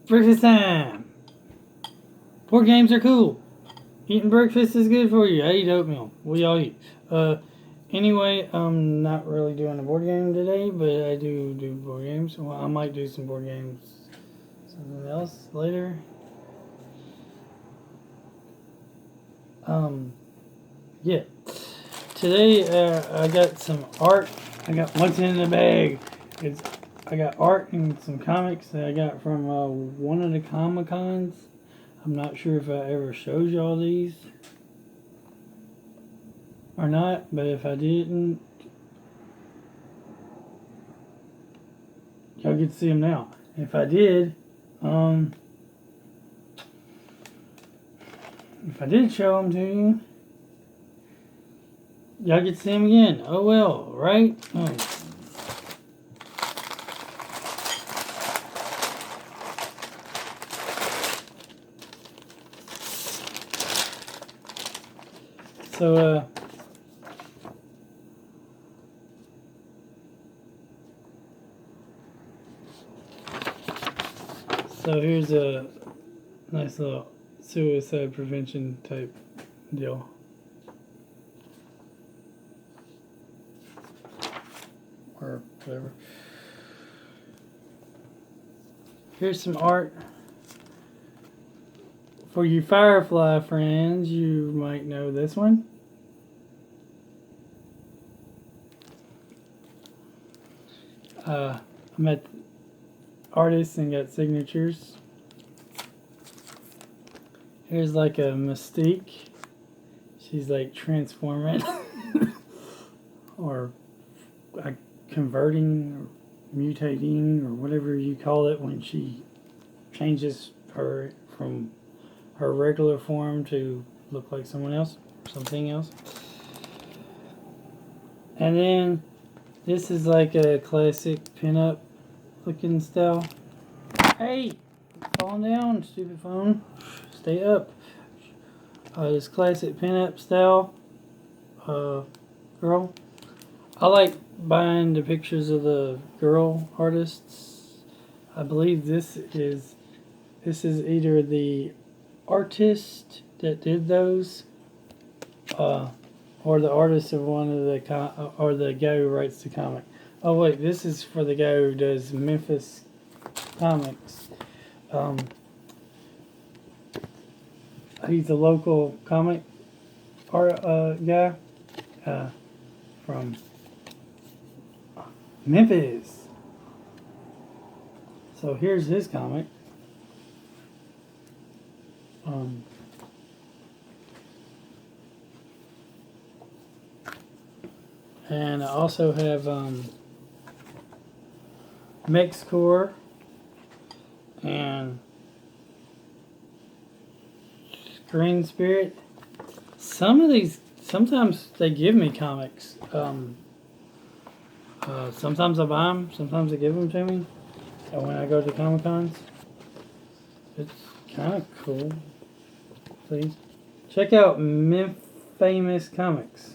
Breakfast time! Board games are cool. Eating breakfast is good for you. I eat oatmeal. We all eat. Anyway, I'm not really doing a board game today, but I do board games. Well, I might do some board games. Something else later. Yeah. Today, I got some art. I got what's in the bag. I got art and some comics that I got from one of the Comic Cons. I'm not sure if I ever showed y'all these or not, but if I didn't, y'all get to see them now. If I did, if I did show them to you, y'all get to see them again. Oh well, right? Oh. So here's a nice little suicide prevention type deal. Or whatever. Here's some art. For you Firefly friends, you might know this one. I met artists and got signatures. Here's like a Mystique. She's like transforming or converting or mutating or whatever you call it when she changes her from her regular form to look like someone else, something else. And then this is like a classic pinup looking style. Hey, falling down, stupid phone. Stay up. This classic pinup style girl. I like buying the pictures of the girl artists. I believe this is either the artist that did those, or the artist of one of the or the guy who writes the comic. Oh wait, this is for the guy who does Memphis comics. He's a local comic art guy from Memphis. So here's his comic. And I also have Mexcore and Green Spirit. Some of these, sometimes they give me comics. Sometimes I buy them, sometimes they give them to me. And when I go to Comic Cons, it's kind of cool. See? Check out Famous Comics.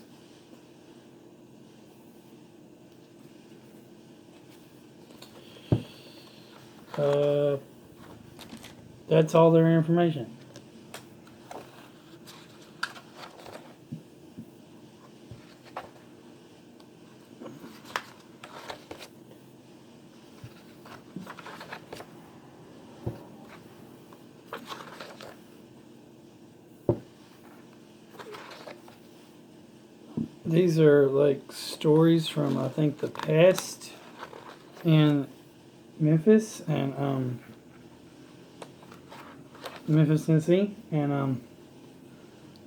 That's all their information. These are like stories from, I think, the past in Memphis and Memphis, Tennessee, and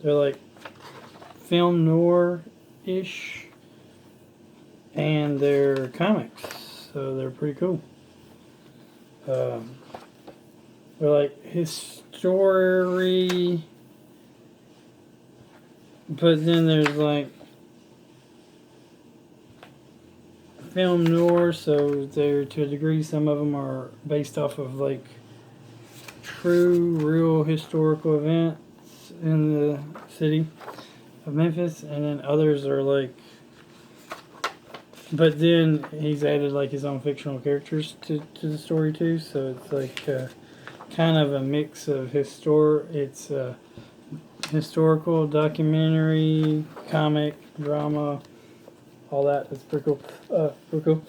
they're like film noir-ish, and they're comics, so they're pretty cool. They're like history, but then there's like film noir, so they're, to a degree, some of them are based off of like true, real historical events in the city of Memphis, and then others are like, but then he's added like his own fictional characters to the story too, so it's like kind of a mix of it's a historical, documentary, comic, drama, all that. It's pretty cool. Pretty cool.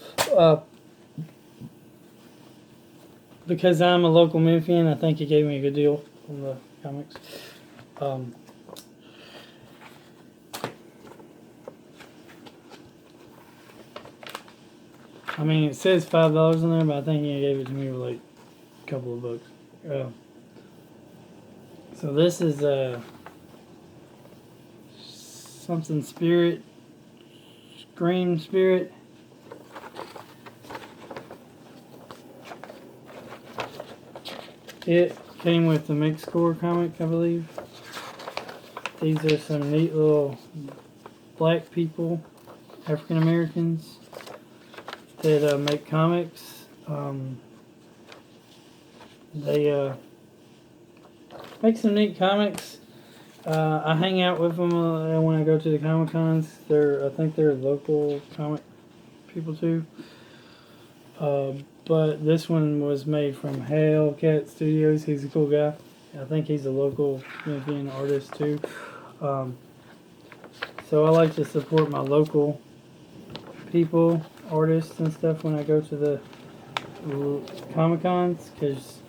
Because I'm a local Memphian, I think he gave me a good deal on the comics. I mean, it says $5 in there, but I think he gave it to me for like a couple of bucks. So this is something spirit, Scream Spirit. It came with the mixed core comic, I believe. These are some neat little black people, African Americans, that make comics. They make some neat comics. I hang out with them when I go to the Comic Cons. I think they're local comic people too. But this one was made from Hellcat Studios. He's a cool guy. I think he's a local Memphian artist too. So I like to support my local people, artists and stuff when I go to the Comic Cons, because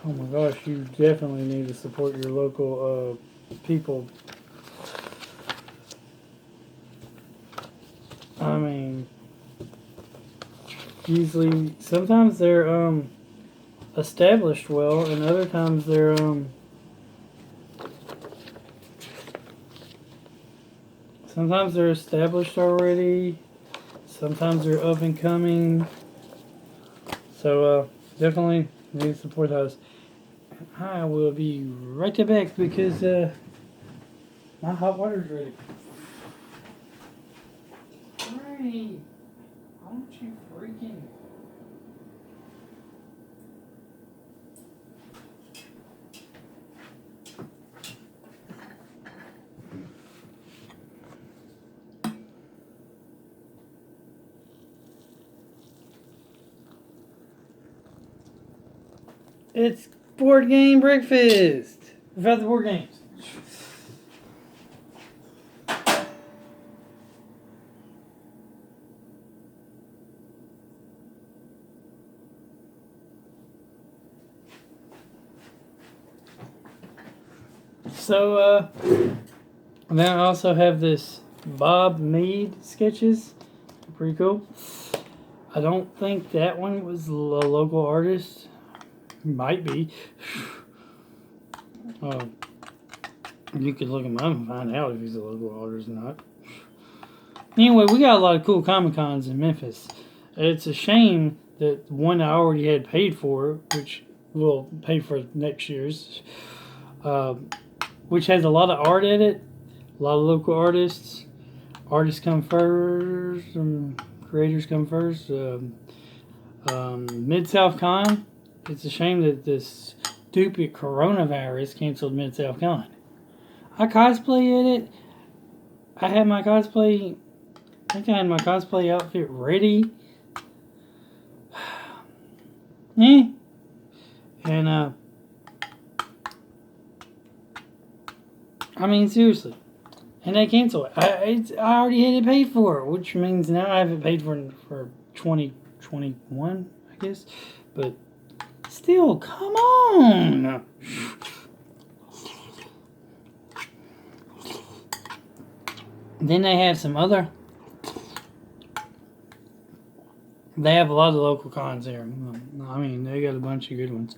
oh my gosh, you definitely need to support your local people. I mean, usually, sometimes they're established well, and other times they're sometimes they're established already. Sometimes they're up and coming. So definitely need to support those. I will be right back because my hot water's ready. Hurry! Why don't you freaking... It's board game breakfast without the board games. So, then I also have this Bob Mead sketches. Pretty cool. I don't think that one was a local artist. Might be. You could look him up and find out if he's a local artist or not. Anyway, we got a lot of cool Comic Cons in Memphis. It's a shame that one I already had paid for, which we'll pay for next year's, which has a lot of art in it, a lot of local artists. Artists come first, creators come first. Mid-South Con. It's a shame that this stupid coronavirus canceled Mid-South Con. I cosplayed it. I had my cosplay... I think I had my cosplay outfit ready. And, I mean, seriously. And they canceled it. I already had it paid for, which means now I have it paid for 2021, I guess. But... still, come on! Then they have some other... they have a lot of local cons there. I mean, they got a bunch of good ones.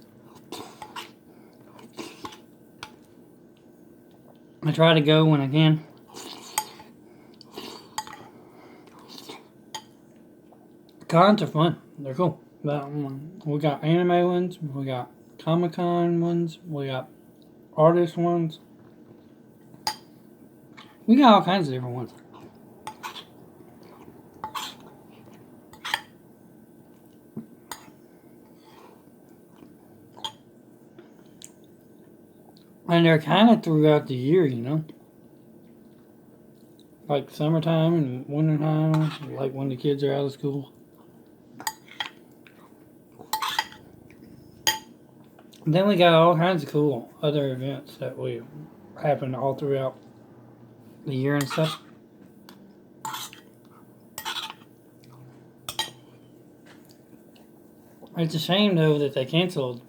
I try to go when I can. Cons are fun. They're cool. But we got anime ones, we got Comic-Con ones, we got artist ones. We got all kinds of different ones. And they're kind of throughout the year, you know. Like summertime and wintertime, like when the kids are out of school. Then we got all kinds of cool other events that we happen all throughout the year and stuff. It's a shame though that they canceled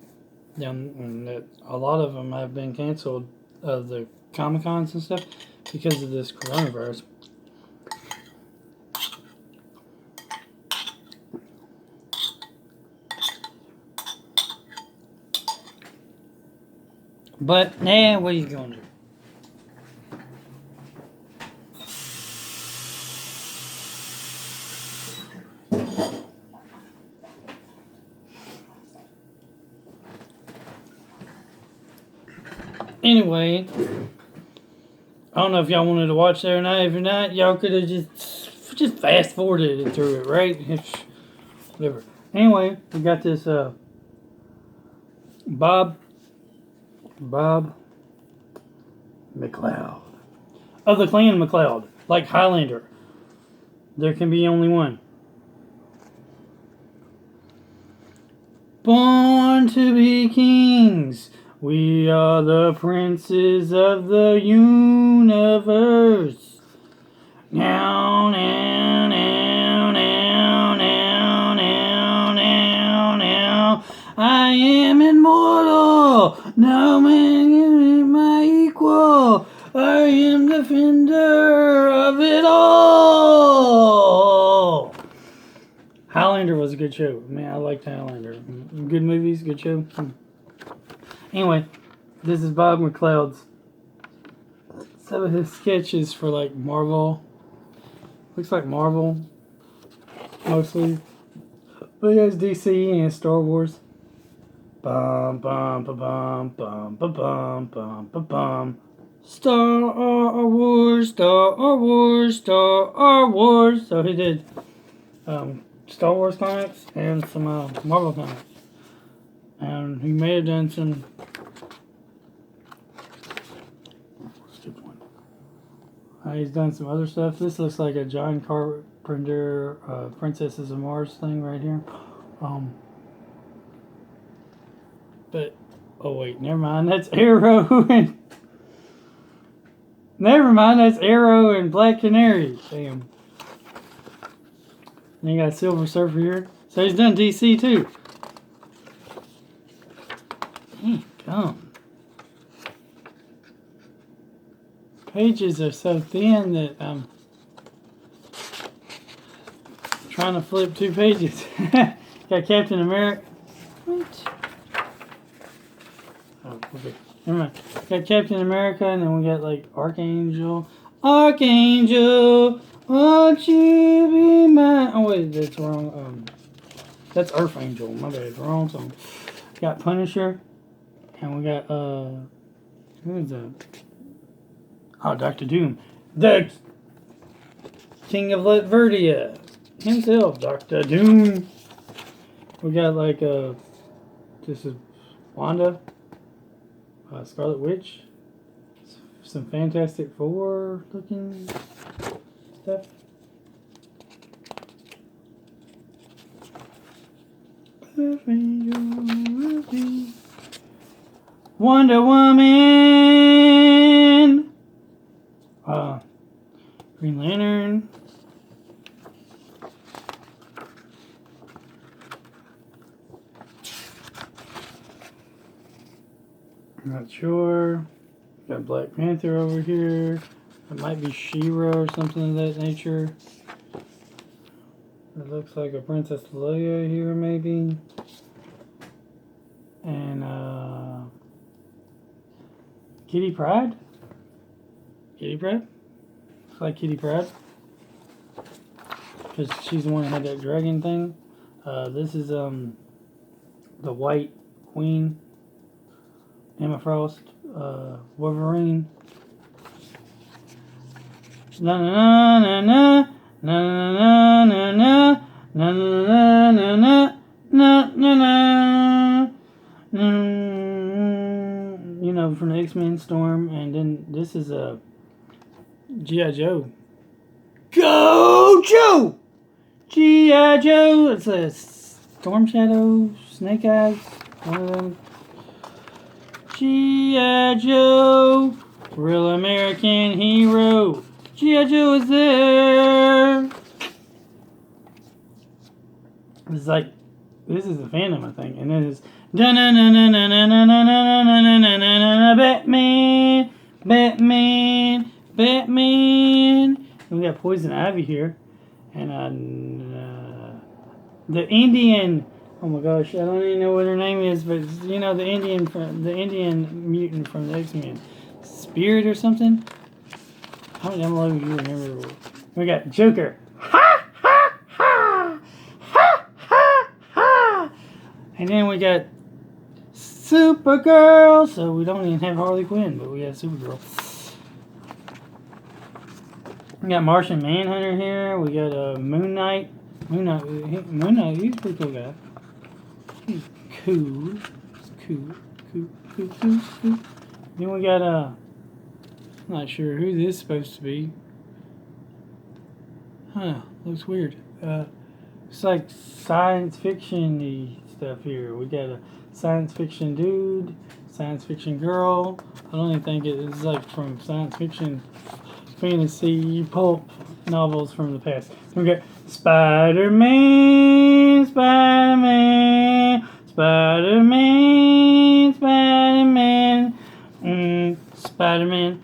them, and that a lot of them have been canceled, the Comic Cons and stuff, because of this coronavirus. But nah, what are you going to do? Anyway, I don't know if y'all wanted to watch that or not. If not, y'all could have just fast forwarded it through it, right? Whatever. Anyway, we got this Bob McLeod of the Clan McLeod, like Highlander. There can be only one. Born to be kings. We are the princes of the universe. Now, now, now, now, now, now, now, now. I am immortal. No man is my equal. I am defender of it all. Highlander was a good show. Man, I liked Highlander. Good movies, good show. Anyway, this is Bob McLeod's. Some of his sketches for like Marvel. Looks like Marvel, mostly. But he has DC and Star Wars. Bum bum ba bum bum ba bum bum ba bum. Star Wars, Star Wars, Star Wars. So he did Star Wars comics and some Marvel comics. And he may have done some. He's done some other stuff. This looks like a John Carpenter Princesses of Mars thing right here. But oh wait, never mind. That's Arrow and never mind. That's Arrow and Black Canary. Damn. And you got Silver Surfer here. So he's done DC too. Dang gum. Pages are so thin that I'm trying to flip 2 pages. Got Captain America. What? Oh, okay. Never mind. Got Captain America, and then we got like Archangel. Archangel, won't you be mine? Oh wait, that's wrong. That's Earthangel. My bad. Wrong song. Got Punisher, and we got who is that? Oh, Dr. Doom. The King of Latveria himself, Dr. Doom. We got like this is Wanda, Scarlet Witch, some Fantastic Four looking stuff. Wonder Woman. Green Lantern. Not sure. Got Black Panther over here. It might be She-Ra or something of that nature. It looks like a Princess Leia here, maybe. And Kitty Pryde. Kitty Pryde? Looks like Kitty Pryde. Because she's the one that had that dragon thing. This is the White Queen. Emma Frost. Wolverine. Na na na na na na na na na na na na na na. You know, from the X-Men Storm, and then this is a G.I. Joe. Go Joe! G.I. Joe. It's a Storm Shadow, Snake Eyes, one of them. G.I. Joe, real American hero. G.I. Joe is there. It's like, this is the Phantom, I think, and then it's Batman, Batman, Batman. And we got Poison Ivy here, and the Indian. Oh my gosh, I don't even know what her name is, but you know the Indian mutant from the X-Men, Spirit or something. How many downloads do you remember? We got Joker. Ha ha ha ha ha ha. And then we got Supergirl. So we don't even have Harley Quinn, but we got Supergirl. We got Martian Manhunter here. We got Moon Knight. Moon Knight, he's a pretty cool guy. He's cool. Cool. Then we got I'm not sure who this is supposed to be. Huh, looks weird. It's like science fiction-y stuff here. We got a science fiction dude, science fiction girl. I don't even think it's like from science fiction, fantasy, pulp novels from the past. We got Spider-Man, Spider-Man, Spider-Man, Spider-Man, Spider-Man,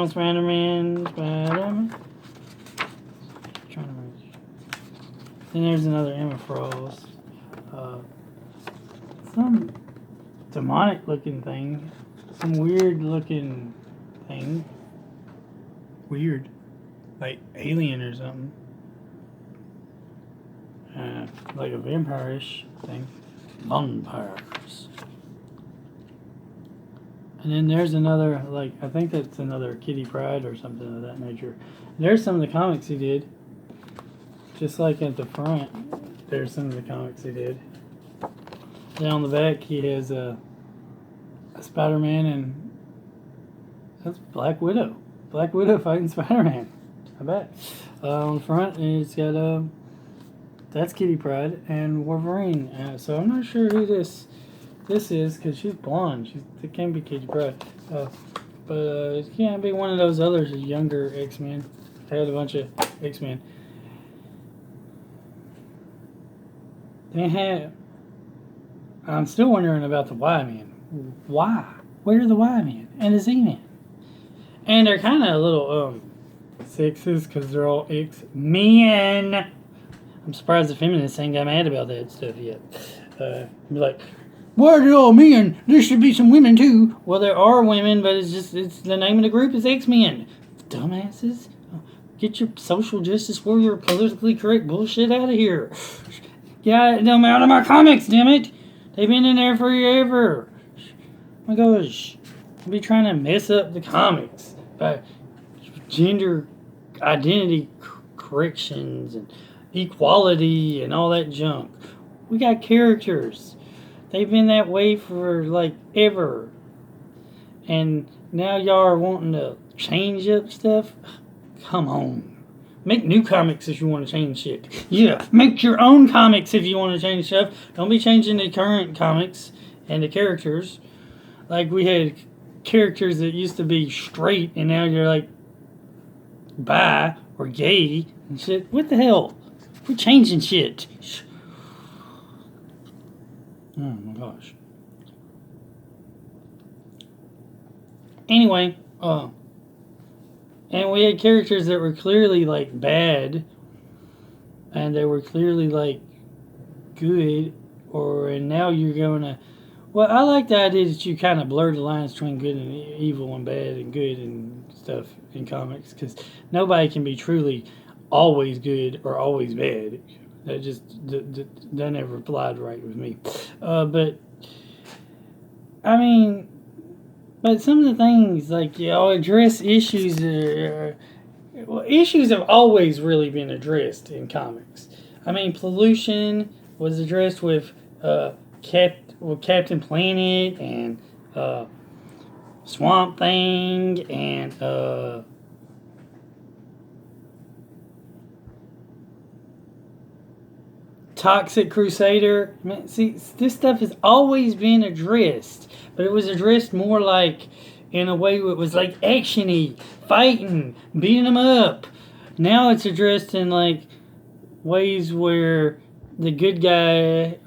Spider-Man, Spider-Man. Trying to reach. Then there's another Emma Frost. Some demonic looking thing. Some weird looking thing. Weird. Like alien or something. Like a vampire-ish thing. Vampires. And then there's another, like, I think that's another Kitty Pryde or something of that nature. There's some of the comics he did. Just like at the front, there's some of the comics he did. Down the back, he has a Spider-Man, and that's Black Widow. Black Widow fighting Spider-Man. I bet. On the front, it's got that's Kitty Pryde and Wolverine. So I'm not sure who this is, because she's blonde. It can't be Kitty Pryde. But it can't be one of those others, younger X-Men. They had a bunch of X-Men. I'm still wondering about the Y-Men. Why? Where are the Y-Men and the Z-Men? And they're kind of a little sexist because they're all X-Men. I'm surprised the feminists ain't got mad about that stuff yet. Be like, why are they all men? There should be some women too. Well, there are women, but it's the name of the group is X-Men. Dumbasses. Get your social justice warrior politically correct bullshit out of here. Get them out of my comics, damn it. They've been in there forever. Oh my gosh. I'll be trying to mess up the comics by gender identity corrections and equality and all that junk. We got characters. They've been that way for like ever. And now y'all are wanting to change up stuff? Come on. Make new comics if you want to change shit. Yeah, make your own comics if you want to change stuff. Don't be changing the current comics and the characters. Like we had characters that used to be straight and now you're like bi or gay and shit. What the hell? We're changing shit. Oh my gosh. Anyway, and we had characters that were clearly, like, bad. And they were clearly, like, good. And now you're going to... Well, I like the idea that you kind of blur the lines between good and evil and bad and good and stuff in comics. Because nobody can be truly always good or always bad. That just... That never applied right with me. But... I mean... But some of the things, like, address issues. Issues have always really been addressed in comics. I mean, pollution was addressed with Captain Planet and Swamp Thing and Toxic Crusader. Man, see, this stuff has always been addressed, but it was addressed more like in a way it was like actiony, fighting, beating them up. Now it's addressed in like ways where the good guy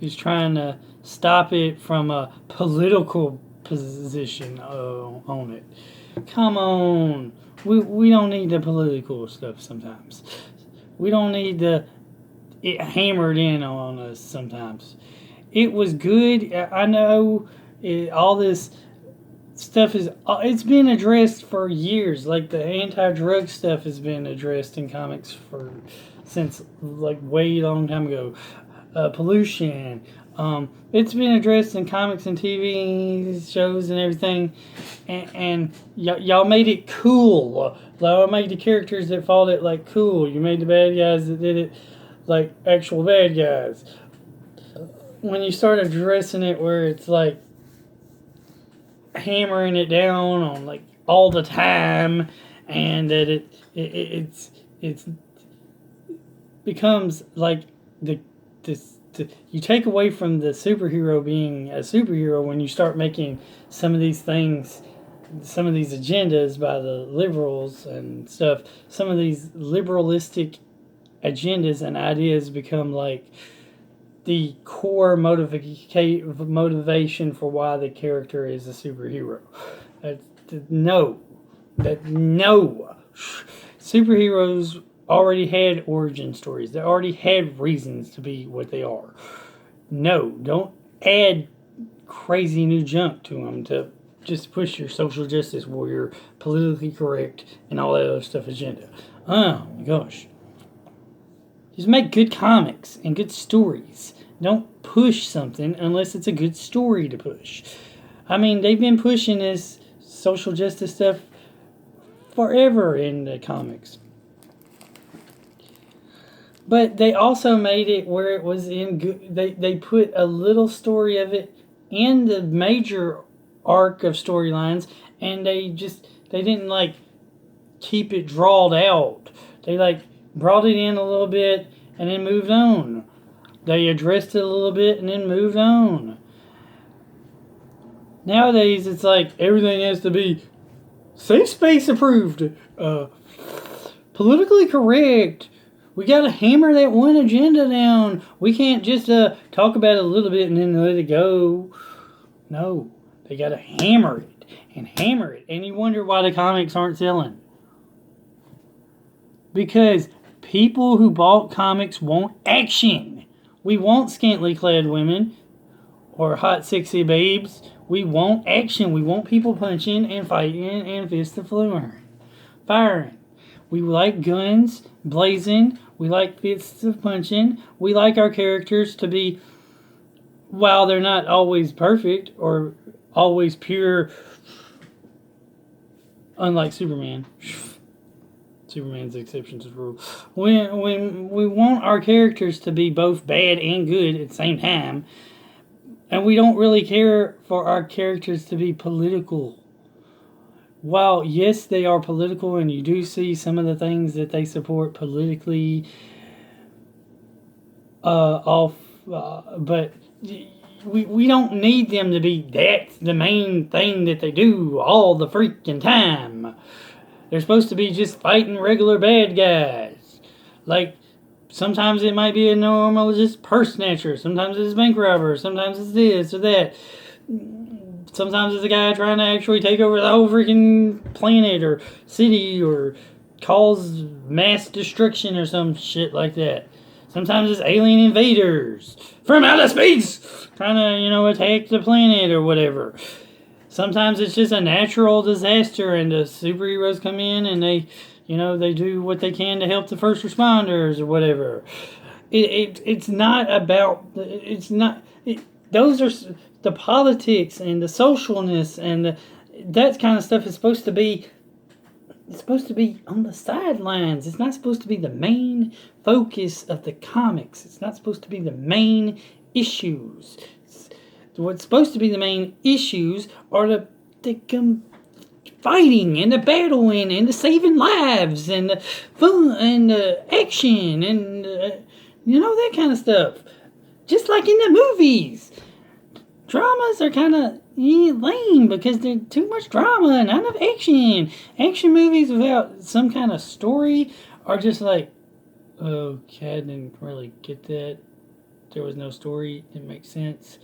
is trying to stop it from a political position on it. Come on. We don't need the political stuff sometimes. We don't need it hammered in on us sometimes. It was good. I know all this stuff it's been addressed for years. Like the anti-drug stuff has been addressed in comics since like way long time ago. Pollution. It's been addressed in comics and TV shows and everything, and y'all made it cool. Y'all made the characters that fought it like cool. You made the bad guys that did it like actual bad guys. When you start addressing it where it's like hammering it down on like all the time, and that it's becomes like you take away from the superhero being a superhero when you start making some of these things, some of these agendas by the liberals and stuff, some of these liberalistic agendas and ideas become like the core motivation for why the character is a superhero. No. Superheroes already had origin stories. They already had reasons to be what they are. No, don't add crazy new junk to them to just push your social justice warrior, politically correct, and all that other stuff agenda. Oh my gosh. Just make good comics and good stories. Don't push something unless it's a good story to push. I mean, they've been pushing this social justice stuff forever in the comics. But they also made it where it was in good. They put a little story of it in the major arc of storylines, and they didn't like keep it drawled out. They like brought it in a little bit and then moved on. They addressed it a little bit and then moved on. Nowadays, it's like everything has to be safe space approved, politically correct. We gotta hammer that one agenda down. We can't just talk about it a little bit and then let it go. No, they gotta hammer it and hammer it. And you wonder why the comics aren't selling. Because people who bought comics want action. We want scantily clad women or hot, sexy babes. We want action. We want people punching and fighting and fists firing. We like guns blazing. We like fists of punching. We like our characters to be, while they're not always perfect or always pure, unlike Superman. Superman's the exception to the rule. When we want our characters to be both bad and good at the same time, and we don't really care for our characters to be political. While, yes, they are political, and you do see some of the things that they support politically but we don't need them to be that's the main thing that they do all the freaking time. They're supposed to be just fighting regular bad guys. Like, sometimes it might be a normal just purse snatcher. Sometimes it's a bank robber. Sometimes it's this or that. Sometimes it's a guy trying to actually take over the whole freaking planet or city or cause mass destruction or some shit like that. Sometimes it's alien invaders from outer space trying to, attack the planet or whatever. Sometimes it's just a natural disaster and the superheroes come in and they do what they can to help the first responders or whatever. It's not about, those are the politics and the socialness and that kind of stuff is supposed to be, it's supposed to be on the sidelines. It's not supposed to be the main focus of the comics. It's not supposed to be the main issues. What's supposed to be the main issues are the fighting and the battling and the saving lives and the fun and the action and You know, that kind of stuff. Just like in the movies. Dramas are kind of lame because there's too much drama and not enough action. Action movies without some kind of story are just like, okay, I didn't really get that. There was no story. It makes sense.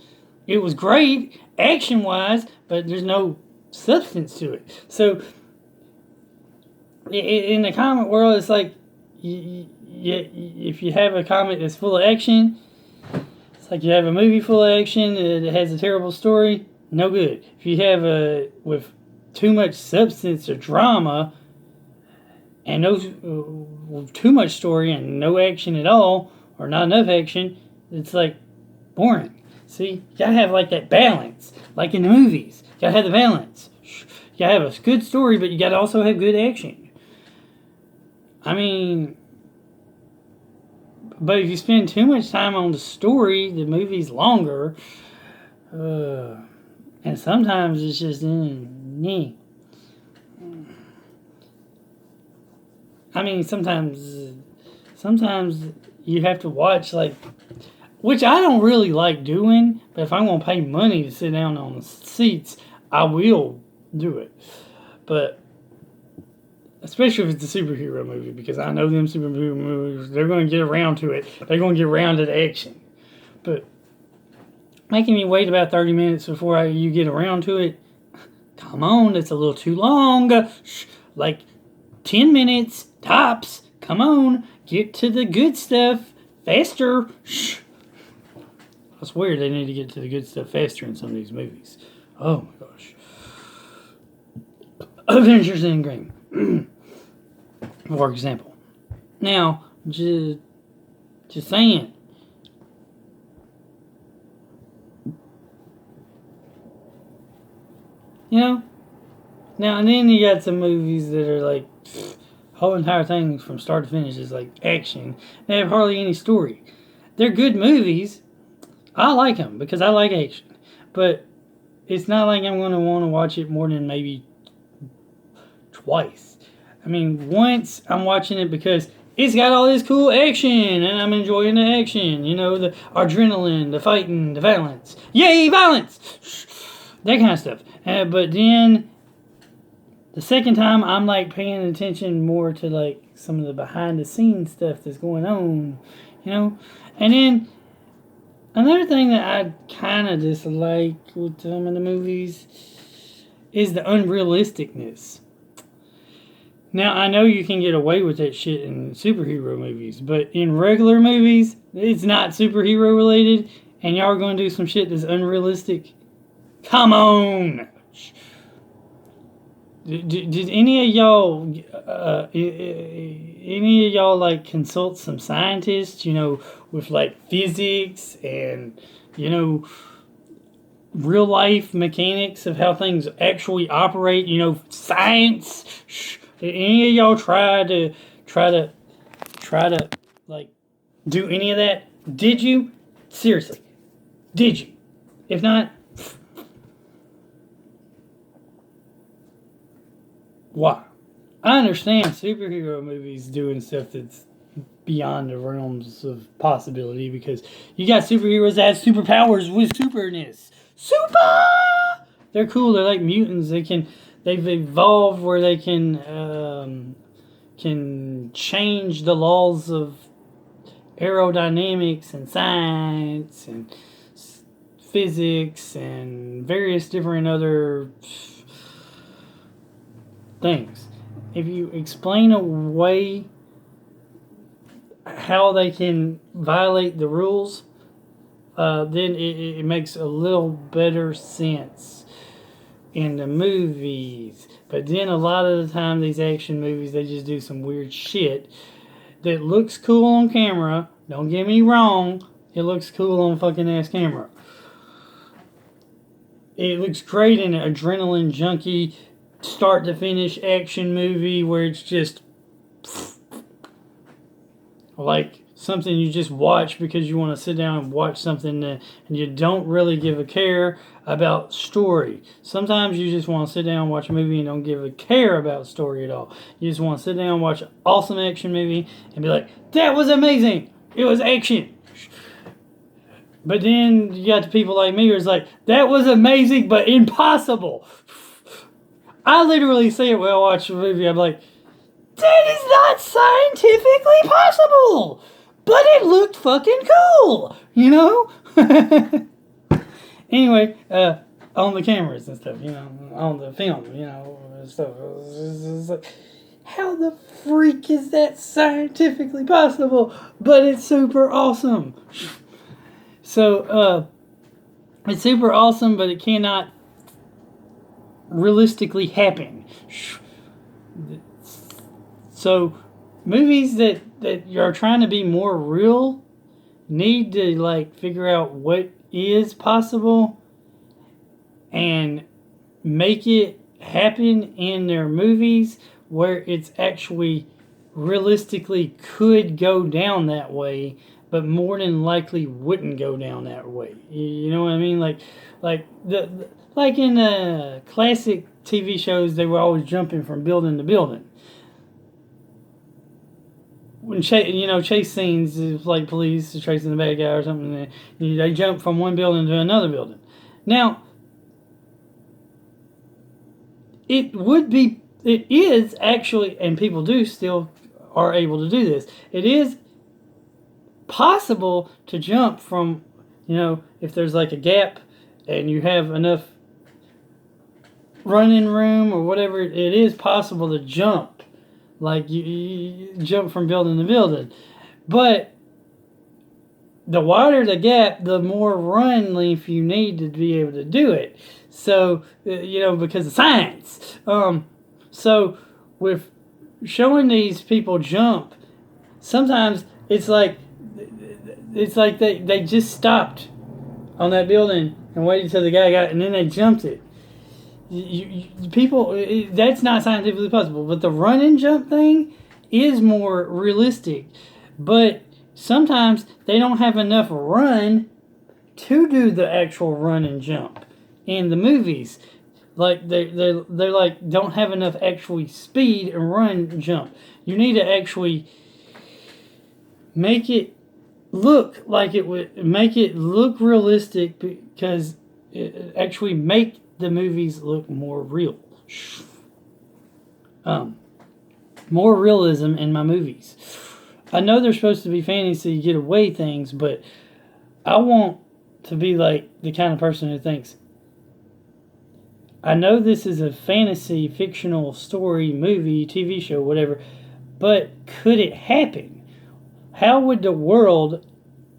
It was great action-wise, but there's no substance to it. So in the comic world, it's like if you have a comic that's full of action, it's like you have a movie full of action that has a terrible story, no good. If you have with too much substance or drama and with too much story and no action at all, or not enough action, it's like boring. See, you gotta have like that balance, like in the movies. You gotta have the balance. You gotta have a good story, but you gotta also have good action. I mean, but if you spend too much time on the story, the movie's longer. And sometimes it's just, I mean, sometimes you have to watch, like, which I don't really like doing, but if I'm going to pay money to sit down on the seats, I will do it. But, especially if it's a superhero movie, because I know them superhero movies, they're going to get around to it. They're going to get around to the action. But making me wait about 30 minutes before you get around to it, come on, it's a little too long. Like 10 minutes, tops. Come on, get to the good stuff faster. I swear they need to get to the good stuff faster in some of these movies. Oh my gosh. Avengers Endgame, for example. Now, just saying. You know? Now, and then you got some movies that are like, whole entire thing from start to finish is like action. They have hardly any story. They're good movies. I like them because I like action. But it's not like I'm going to want to watch it more than maybe twice. I mean, once I'm watching it because it's got all this cool action and I'm enjoying the action. You know, the adrenaline, the fighting, the violence. Yay, violence! That kind of stuff. But then the second time, I'm like paying attention more to like some of the behind the scenes stuff that's going on, you know. And then another thing that I kind of dislike with some of the movies is the unrealisticness. Now, I know you can get away with that shit in superhero movies, but in regular movies, it's not superhero related, and y'all are going to do some shit that's unrealistic. Come on! Did any of y'all like consult some scientists, you know, with like physics and, you know, real life mechanics of how things actually operate, you know, science? Did any of y'all try to like do any of that? Did you? Seriously. Did you? If not, why? I understand superhero movies doing stuff that's beyond the realms of possibility because you got superheroes that have superpowers with superness. Super! They're cool. They're like mutants. They've evolved where they can change the laws of aerodynamics and science and physics and various different other things. If you explain away how they can violate the rules, then it makes a little better sense in the movies. But then a lot of the time, these action movies, they just do some weird shit that looks cool on camera. Don't get me wrong, it looks cool on fucking ass camera. It looks great in an adrenaline junkie start to finish action movie where it's just like something you just watch because you want to sit down and watch something and you don't really give a care about story. Sometimes you just want to sit down and watch a movie and don't give a care about story at all. You just want to sit down and watch an awesome action movie and be like, that was amazing! It was action. But then you got the people like me who's like, that was amazing but impossible. I literally say it when I watch a movie. I'm like, that is not scientifically possible. But it looked fucking cool. You know? Anyway, on the cameras and stuff, on the film, and stuff. It's like, how the freak is that scientifically possible? But it's super awesome. So, it's super awesome, but it cannot realistically happen. So, movies that are trying to be more real need to, figure out what is possible and make it happen in their movies where it's actually realistically could go down that way, but more than likely wouldn't go down that way. You know what I mean? Like in classic TV shows, they were always jumping from building to building. When chase scenes, it's like police chasing the bad guy or something. They jump from one building to another building. Now, it is actually, and people do still are able to do this. It is possible to jump from, if there's like a gap and you have enough running room or whatever, it is possible to jump. Like you jump from building to building. But the wider the gap, the more run length you need to be able to do it. So, because of science. So with showing these people jump, sometimes it's like they just stopped on that building and waited till the guy got it, and then they jumped it. That's not scientifically possible. But the run and jump thing is more realistic. But sometimes they don't have enough run to do the actual run and jump in the movies. Like they're like don't have enough actually speed and run and jump. You need to actually make it look like it would make it look realistic, because it actually make the movies look more real. More realism in my movies. I know they're supposed to be fantasy getaway things, but I want to be like the kind of person who thinks, I know this is a fantasy, fictional story, movie, TV show, whatever, but could it happen? How would the world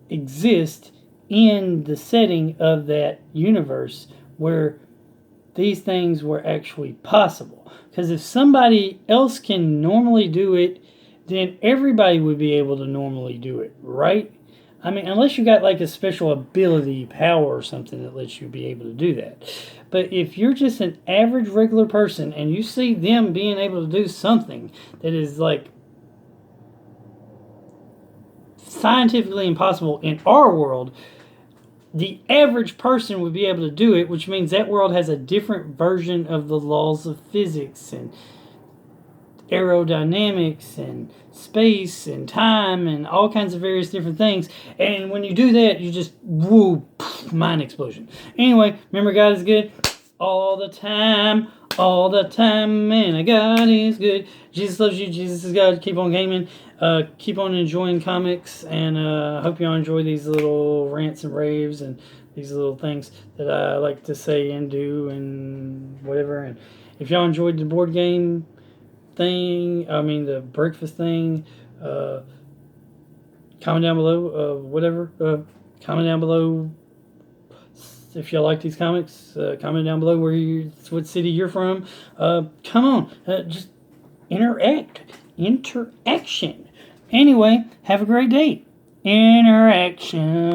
exist in the setting of that universe where these things were actually possible? Because if somebody else can normally do it, then everybody would be able to normally do it, right? I mean, unless you got like a special ability, power or something that lets you be able to do that. But if you're just an average regular person and you see them being able to do something that is like scientifically impossible in our world, the average person would be able to do it, which means that world has a different version of the laws of physics and aerodynamics and space and time and all kinds of various different things. And when you do that, you just, woo, mind explosion. Anyway, remember, God is good all the time, man. God is good. Jesus loves you. Jesus is God. Keep on gaming. Keep on enjoying comics, and hope y'all enjoy these little rants and raves and these little things that I like to say and do and whatever. And if y'all enjoyed the board game thing, the breakfast thing, comment down below, comment down below if y'all like these comics. Comment down below what city you're from. Come on, just interaction. Anyway, have a great day. Interaction.